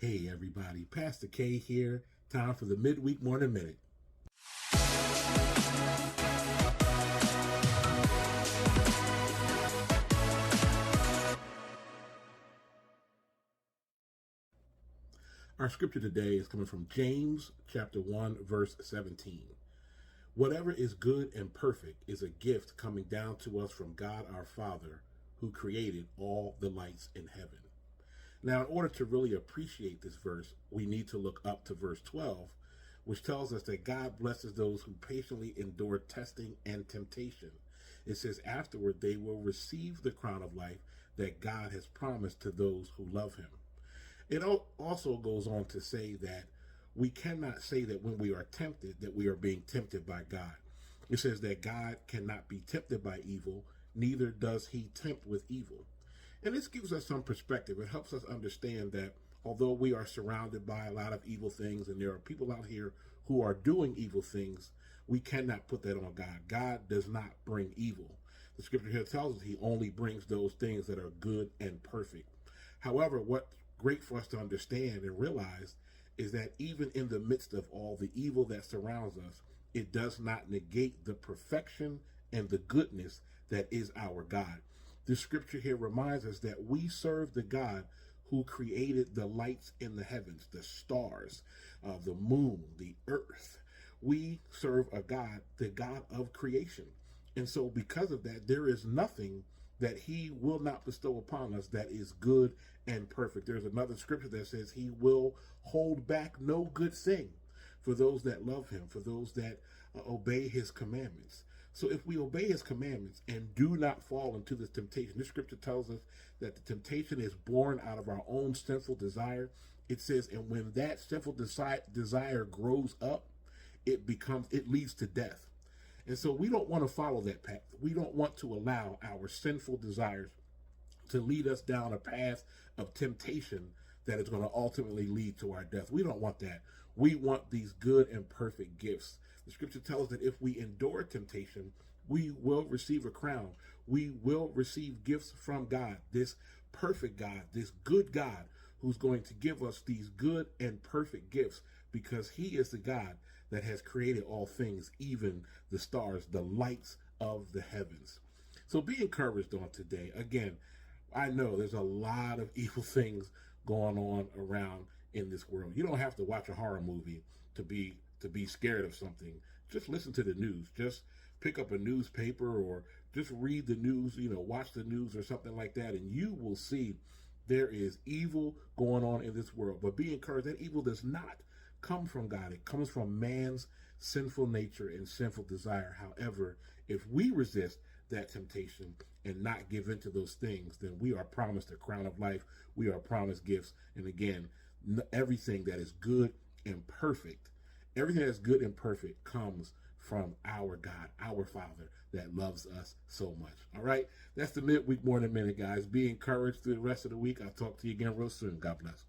Hey everybody, Pastor K here. Time for the Midweek Morning Minute. Our scripture today is coming from James chapter 1, verse 17. Whatever is good and perfect is a gift coming down to us from God our Father, who created all the lights in heaven. Now, in order to really appreciate this verse, we need to look up to verse 12, which tells us that God blesses those who patiently endure testing and temptation. It says, afterward, they will receive the crown of life that God has promised to those who love him. It also goes on to say that we cannot say that when we are tempted, that we are being tempted by God. It says that God cannot be tempted by evil, neither does he tempt with evil. And this gives us some perspective. It helps us understand that although we are surrounded by a lot of evil things and there are people out here who are doing evil things, we cannot put that on God. God does not bring evil. The scripture here tells us he only brings those things that are good and perfect. However, what's great for us to understand and realize is that even in the midst of all the evil that surrounds us, it does not negate the perfection and the goodness that is our God. The scripture here reminds us that we serve the God who created the lights in the heavens, the stars, the moon, the earth. We serve a God, the God of creation. And so because of that, there is nothing that he will not bestow upon us that is good and perfect. There's another scripture that says he will hold back no good thing for those that love him, for those that obey his commandments. So if we obey his commandments and do not fall into this temptation, this scripture tells us that the temptation is born out of our own sinful desire. It says, and when that sinful desire grows up, it leads to death. And so we don't want to follow that path. We don't want to allow our sinful desires to lead us down a path of temptation that is going to ultimately lead to our death. We don't want that. We want these good and perfect gifts. The scripture tells us that if we endure temptation, we will receive a crown. We will receive gifts from God, this perfect God, this good God who's going to give us these good and perfect gifts because he is the God that has created all things, even the stars, the lights of the heavens. So be encouraged on today. Again, I know there's a lot of evil things going on around in this world. You don't have to watch a horror movie to be scared of something. Just listen to the news. Just pick up a newspaper or just read the news, watch the news or something like that, and you will see there is evil going on in this world. But be encouraged, that evil does not come from God. It comes from man's sinful nature and sinful desire. However, if we resist that temptation and not give in to those things, then we are promised a crown of life. We are promised gifts. And again, everything that is good and perfect, everything that's good and perfect comes from our God, our Father that loves us so much. All right. That's the Midweek Morning Minute, guys. Be encouraged through the rest of the week. I'll talk to you again real soon. God bless.